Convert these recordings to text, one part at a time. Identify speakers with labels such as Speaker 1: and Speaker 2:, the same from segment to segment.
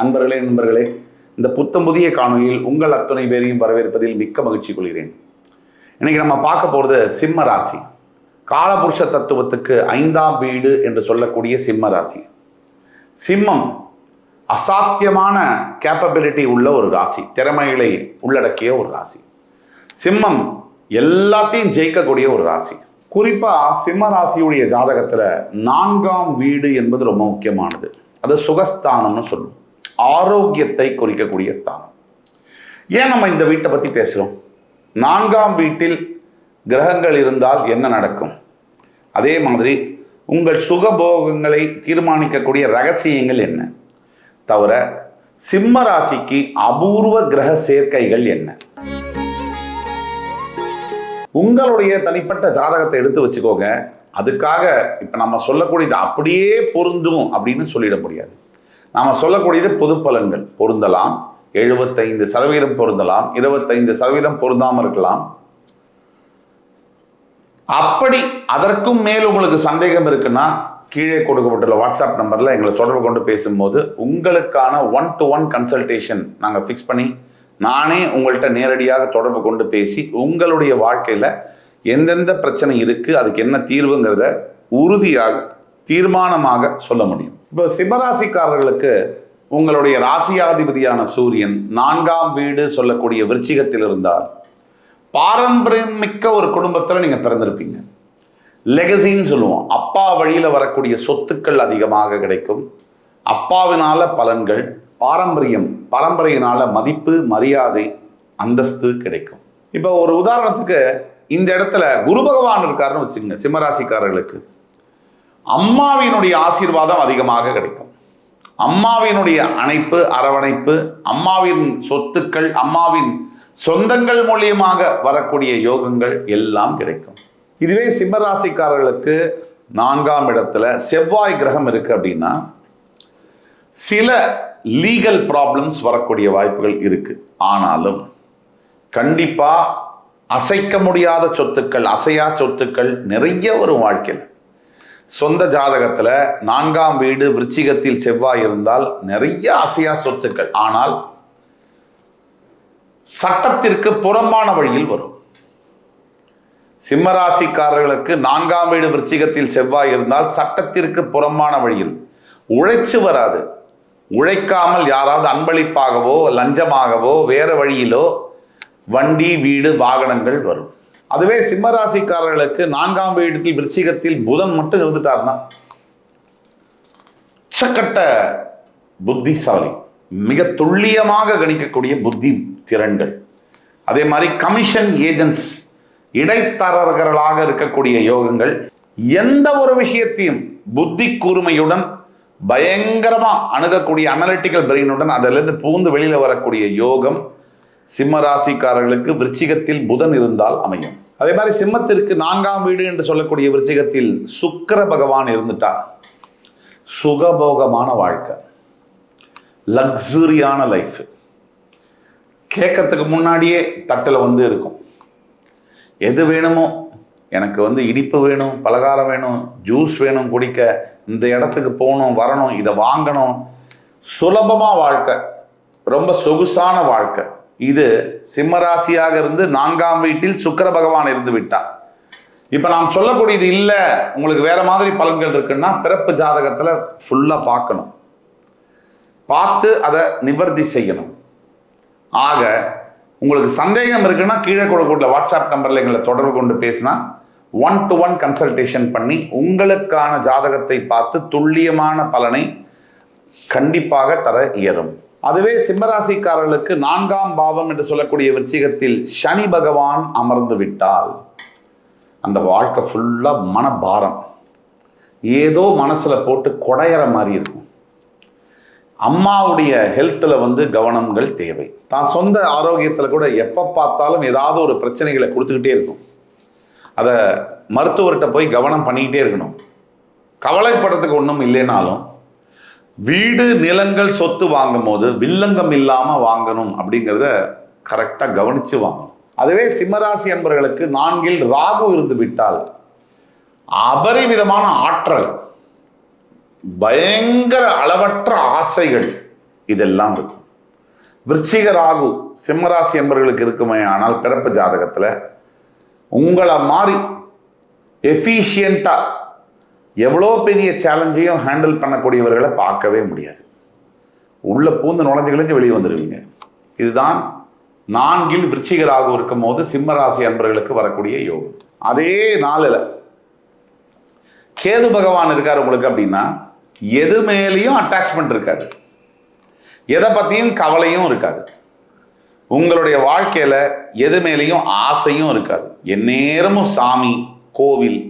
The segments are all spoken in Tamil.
Speaker 1: நண்பர்களே, இந்த புத்தம் புதிய காணொலியில் உங்கள் அத்துணை பேரையும் வரவேற்பதில் மிக்க மகிழ்ச்சி கொள்கிறேன். இன்னைக்கு நம்ம பார்க்க போகிறது சிம்ம ராசி. காலபுருஷ தத்துவத்துக்கு 5ஆம் வீடு என்று சொல்லக்கூடிய சிம்ம ராசி. சிம்மம் அசாத்தியமான கேப்பபிலிட்டி உள்ள ஒரு ராசி, திறமைகளை உள்ளடக்கிய ஒரு ராசி. சிம்மம் எல்லாத்தையும் ஜெயிக்கக்கூடிய ஒரு ராசி. குறிப்பாக சிம்ம ராசியுடைய ஜாதகத்தில் 4ஆம் வீடு என்பது ரொம்ப முக்கியமானது. அது சுகஸ்தானம்னு சொல்லுவோம், ஆரோக்கியத்தை குறிக்கக்கூடிய ஸ்தானம். ஏன் நம்ம இந்த வீட்டை பற்றி பேசுகிறோம்? 4ஆம் வீட்டில் கிரகங்கள் இருந்தால் என்ன நடக்கும்? அதே மாதிரி உங்கள் சுகபோகங்களை தீர்மானிக்கக்கூடிய ரகசியங்கள் என்ன? தவிர சிம்ம ராசிக்கு அபூர்வ கிரக சேர்க்கைகள் என்ன? உங்களுடைய தனிப்பட்ட ஜாதகத்தை எடுத்து வச்சுக்கோங்க. அதுக்காக இப்போ நம்ம சொல்லக்கூடியது அப்படியே பொருந்தும் அப்படின்னு சொல்லிட முடியாது. நாம் சொல்லக்கூடியது பொது பலன்கள். பொருந்தலாம், 75% பொருந்தலாம், 25% பொருந்தாமல் இருக்கலாம். அப்படி அதற்கும் மேல் உங்களுக்கு சந்தேகம் இருக்குன்னா கீழே கொடுக்கப்பட்டுள்ள வாட்ஸ்அப் நம்பரில் எங்களை தொடர்பு கொண்டு பேசும்போது உங்களுக்கான 1-to-1 கன்சல்டேஷன் நாங்கள் ஃபிக்ஸ் பண்ணி நானே உங்கள்கிட்ட நேரடியாக தொடர்பு கொண்டு பேசி உங்களுடைய வாழ்க்கையில் எந்தெந்த பிரச்சனை இருக்குது, அதுக்கு என்ன தீர்வுங்கிறத உறுதியாக தீர்மானமாக சொல்ல முடியும். இப்போ சிம்மராசிக்காரர்களுக்கு உங்களுடைய ராசியாதிபதியான சூரியன் 4ஆம் வீடு சொல்லக்கூடிய விருச்சிகத்தில் இருந்தால் பாரம்பரியம் மிக்க ஒரு குடும்பத்தில் நீங்கள் பிறந்திருப்பீங்க. லெகசின்னு சொல்லுவோம். அப்பா வழியில் வரக்கூடிய சொத்துக்கள் அதிகமாக கிடைக்கும். அப்பாவினால பலன்கள், பரம்பரையினால மதிப்பு, மரியாதை, அந்தஸ்து கிடைக்கும். இப்போ ஒரு உதாரணத்துக்கு இந்த இடத்துல குரு பகவான் இருக்காருன்னு வச்சுக்கோங்க. சிம்மராசிக்காரர்களுக்கு அம்மாவினுடைய ஆசீர்வாதம் அதிகமாக கிடைக்கும். அம்மாவினுடைய அணைப்பு, அரவணைப்பு, அம்மாவின் சொத்துக்கள், அம்மாவின் சொந்தங்கள் மூலியமாக வரக்கூடிய யோகங்கள் எல்லாம் கிடைக்கும். இதுவே சிம்மராசிக்காரர்களுக்கு 4ஆம் இடத்துல செவ்வாய் கிரகம் இருக்கு அப்படின்னா சில லீகல் ப்ராப்ளம்ஸ் வரக்கூடிய வாய்ப்புகள் இருக்கு. ஆனாலும் கண்டிப்பா அசைக்க முடியாத சொத்துக்கள், அசையா சொத்துக்கள் நிறைய வரும் வாழ்க்கையில். சொந்த ஜாதகத்தில் 4ஆம் வீடு விருச்சிகத்தில் செவ்வாய் இருந்தால் நிறைய அசையா சொத்துக்கள், ஆனால் சட்டத்திற்கு புறம்பான வழியில் வரும். சிம்மராசிக்காரர்களுக்கு 4ஆம் வீடு விருச்சிகத்தில் செவ்வாய் இருந்தால் சட்டத்திற்கு புறம்பான வழியில் உழைச்சு வராது. உழைக்காமல் யாராவது அன்பளிப்பாகவோ லஞ்சமாகவோ வேற வழியிலோ வண்டி, வீடு, வாகனங்கள் வரும். அதுவே சிம்மராசிக்காரர்களுக்கு 4ஆம் வீட்டில் விருச்சிகத்தில் புதன் மட்டும் இருந்துட்டார்னா உச்சக்கட்ட புத்திசாலி, மிக துல்லியமாக கணிக்கக்கூடிய புத்தி திறன்கள். அதே மாதிரி கமிஷன் ஏஜென்ட்ஸ், இடைத்தரகர்களாக இருக்கக்கூடிய யோகங்கள். எந்த ஒரு விஷயத்தையும் புத்தி கூர்மையுடன் பயங்கரமா அணுகக்கூடிய அனலிட்டிக்கல் பிரெயினுடன் அதிலிருந்து பூந்து வெளியில வரக்கூடிய யோகம் சிம்மராசிக்காரர்களுக்கு விருச்சிகத்தில் புதன் இருந்தால் அமையும். அதே மாதிரி சிம்மத்திற்கு 4ஆம் வீடு என்று சொல்லக்கூடிய விருச்சிகத்தில் சுக்கிர பகவான் இருந்துட்டார். சுகபோகமான வாழ்க்கை, லக்ஸுரியான லைஃப், கேட்கறதுக்கு முன்னாடியே தட்டில் இருக்கும். எது வேணுமோ, எனக்கு இனிப்பு வேணும், பலகாரம் வேணும், ஜூஸ் வேணும் குடிக்க, இந்த இடத்துக்கு போகணும், வரணும், இதை வாங்கணும். சுலபமாக வாழ்க்கை, ரொம்ப சொகுசான வாழ்க்கை. இது சிம்மராசியாக இருந்து 4ஆம் வீட்டில் சுக்கிர பகவான் இருந்து விட்டார். இப்போ நாம் சொல்லக்கூடியது இல்லை, உங்களுக்கு வேற மாதிரி பலன்கள் இருக்குன்னா பிறப்பு ஜாதகத்தில் ஃபுல்லாக பார்க்கணும், பார்த்து அதை நிவர்த்தி செய்யணும். ஆக உங்களுக்கு சந்தேகம் இருக்குன்னா கீழே கொடுக்கக்கூடிய வாட்ஸ்அப் நம்பரில் எங்களை தொடர்பு கொண்டு பேசினா 1-to-1 கன்சல்டேஷன் பண்ணி உங்களுக்கான ஜாதகத்தை பார்த்து துல்லியமான பலனை கண்டிப்பாக தர இயலும். அதுவே சிம்மராசிக்காரர்களுக்கு 4ஆம் பாவம் என்று சொல்லக்கூடிய விருச்சிகத்தில் சனி பகவான் அமர்ந்து விட்டால் அந்த வாழ்க்கை ஃபுல்லாக மனபாரம், ஏதோ மனசில் போட்டு குடையிற மாதிரி இருக்கும். அம்மாவுடைய ஹெல்த்தில் கவனங்கள் தேவை. தான் சொந்த ஆரோக்கியத்தில் கூட எப்போ பார்த்தாலும் ஏதாவது ஒரு பிரச்சனைகளை கொடுத்துக்கிட்டே இருக்கும். அதை மருத்துவர்கிட்ட போய் கவனம் பண்ணிக்கிட்டே இருக்கணும். கவலைப்படுறதுக்கு ஒன்றும் இல்லைனாலும் வீடு, நிலங்கள், சொத்து வாங்கும் போது வில்லங்கம் இல்லாமல் வாங்கணும் அப்படிங்கிறத கரெக்டாக கவனித்து வாங்கணும். அதுவே சிம்மராசி என்பவர்களுக்கு 4இல் ராகு இருந்து விட்டால் அபரிமிதமான ஆற்றல், பயங்கர அளவற்ற ஆசைகள், இதெல்லாம் இருக்கும். விருச்சிக ராகு சிம்மராசி என்பவர்களுக்கு இருக்குமே ஆனால் பிறப்பு ஜாதகத்தில் உங்களை மாதிரி எஃபிஷியண்டா எவ்வளோ பெரிய சேலஞ்சையும் ஹேண்டில் பண்ணக்கூடியவர்களை பார்க்கவே முடியாது. உள்ள பூந்து நுழைஞ்சு வெளியே வந்துடுவீங்க. இதுதான் 4 விருச்சிக ராகு இருக்கும் போது சிம்மராசி அன்பர்களுக்கு வரக்கூடிய யோகம். அதே நாளில் கேது பகவான் இருக்கார் உங்களுக்கு அப்படின்னா எது மேலேயும் அட்டாச்மெண்ட் இருக்காது, எதை பற்றியும் கவலையும் இருக்காது, உங்களுடைய வாழ்க்கையில் எது மேலேயும் ஆசையும் இருக்காது. எந்நேரமும் சாமி, கோவில்,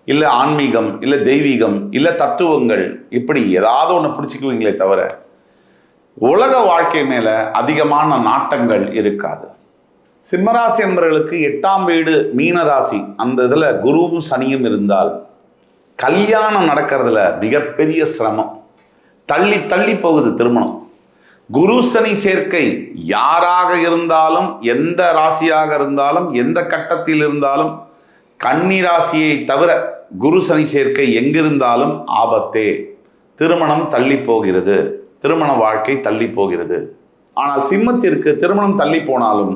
Speaker 1: இல்லை ஆன்மீகம், இல்லை தெய்வீகம், இல்லை தத்துவங்கள், இப்படி ஏதாவது ஒன்று பிடிச்சிக்குவீங்களே தவிர உலக வாழ்க்கை மேலே அதிகமான நாட்டங்கள் இருக்காது. சிம்மராசி என்பவர்களுக்கு 8ஆம் வீடு மீனராசி, அந்த இதில் குருவும் சனியும் இருந்தால் கல்யாணம் நடக்கிறதுல மிகப்பெரிய சிரமம். தள்ளி தள்ளி போகுது திருமணம். குரு சனி சேர்க்கை யாராக இருந்தாலும், எந்த ராசியாக இருந்தாலும், எந்த கட்டத்தில் இருந்தாலும், கன்னி ராசியை தவிர குரு சனி சேர்க்கை எங்கிருந்தாலும் ஆபத்தே. திருமணம் தள்ளி போகிறது, திருமண வாழ்க்கை தள்ளி போகிறது. ஆனால் சிம்மத்திற்கு திருமணம் தள்ளி போனாலும்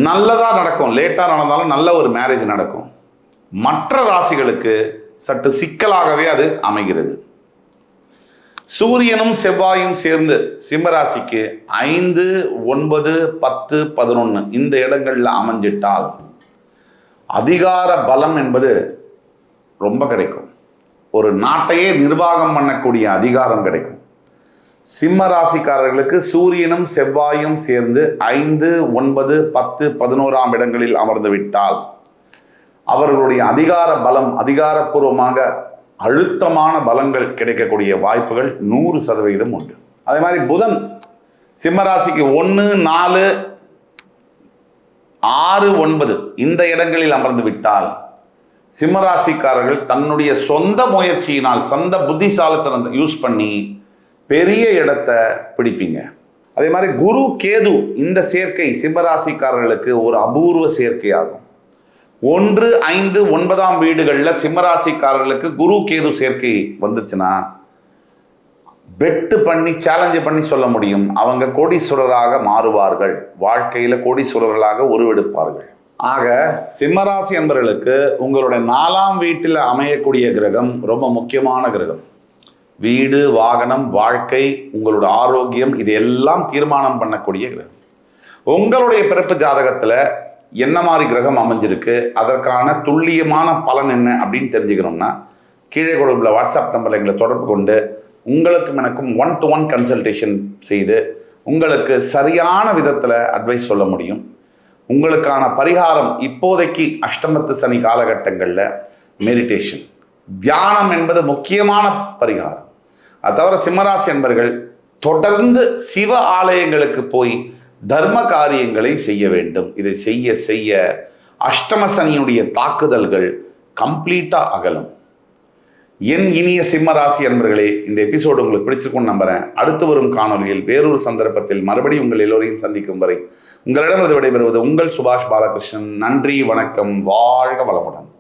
Speaker 1: நல்லதா நடக்கும், லேட்டாக நடந்தாலும் நல்ல ஒரு மேரேஜ் நடக்கும். மற்ற ராசிகளுக்கு சற்று சிக்கலாகவே அது அமைகிறது. சூரியனும் செவ்வாயும் சேர்ந்து சிம்மராசிக்கு 5, 9, 10, 11 இந்த இடங்கள்ல அமைஞ்சிட்டால் அதிகார பலம் என்பது ரொம்ப கிடைக்கும். ஒரு நாட்டையே நிர்வாகம் பண்ணக்கூடிய அதிகாரம் கிடைக்கும். சிம்ம ராசிக்காரர்களுக்கு சூரியனும் செவ்வாயும் சேர்ந்து 5, 9, 10, 11ஆம் இடங்களில் அமர்ந்து விட்டால் அவர்களுடைய அதிகார பலம், அதிகாரப்பூர்வமாக அழுத்தமான பலங்கள் கிடைக்கக்கூடிய வாய்ப்புகள் 100% உண்டு. அதே மாதிரி புதன் சிம்மராசிக்கு 1, 4, 6, 9 இந்த இடங்களில் அமர்ந்து விட்டால் சிம்மராசிக்காரர்கள் தன்னுடைய சொந்த முயற்சியினால், சொந்த புத்திசாலித்தனத்தை யூஸ் பண்ணி பெரிய இடத்தை பிடிப்பீங்க. அதே மாதிரி குரு கேது இந்த சேர்க்கை சிம்மராசிக்காரர்களுக்கு ஒரு அபூர்வ சேர்க்கையாகும். 1, 5, 9ஆம் வீடுகளில் சிம்மராசிக்காரர்களுக்கு குரு கேது சேர்க்கை வந்துருச்சுன்னா பெட்டு பண்ணி சேலஞ்சு பண்ணி சொல்ல முடியும், அவங்க கோடீஸ்வரராக மாறுவார்கள், வாழ்க்கையில் கோடீஸ்வரர்களாக உருவெடுப்பார்கள். ஆக சிம்மராசி என்பவர்களுக்கு உங்களுடைய 4ஆம் வீட்டில் அமையக்கூடிய கிரகம் ரொம்ப முக்கியமான கிரகம். வீடு, வாகனம், வாழ்க்கை, உங்களோட ஆரோக்கியம், இது எல்லாம் தீர்மானம் பண்ணக்கூடிய கிரகம். உங்களுடைய பிறப்பு ஜாதகத்தில் என்ன மாதிரி கிரகம் அமைஞ்சிருக்கு, அதற்கான துல்லியமான பலன் என்ன அப்படின்னு தெரிஞ்சுக்கணும்னா கீழே கொடுக்குற வாட்ஸ்அப் நம்பரில் எங்களை தொடர்பு கொண்டு உங்களுக்கும் எனக்கும் 1-to-1 கன்சல்டேஷன் செய்து உங்களுக்கு சரியான விதத்தில் அட்வைஸ் சொல்ல முடியும். உங்களுக்கான பரிகாரம் இப்போதைக்கு அஷ்டமத்து சனி காலகட்டங்களில் மெடிடேஷன், தியானம் என்பது முக்கியமான பரிகாரம். அது தவிர சிம்மராசி என்பர்கள் தொடர்ந்து சிவ ஆலயங்களுக்கு போய் தர்ம காரியங்களை செய்ய வேண்டும். இதை செய்ய செய்ய அஷ்டம சனியுடைய தாக்குதல்கள் கம்ப்ளீட்டாக அகலும். என் இனிய சிம்மராசி அன்பர்களே, இந்த எபிசோடு உங்களுக்கு பிடிச்சிருக்கும்னு நம்புறேன். அடுத்து வரும் காணொலியில் வேறொரு சந்தர்ப்பத்தில் மறுபடியும் உங்கள் எல்லோரையும் சந்திக்கும் வரை உங்களிடம் விடைபெறுவது உங்கள் சுபாஷ் பாலகிருஷ்ணன். நன்றி, வணக்கம், வாழ்க வளமுடன்.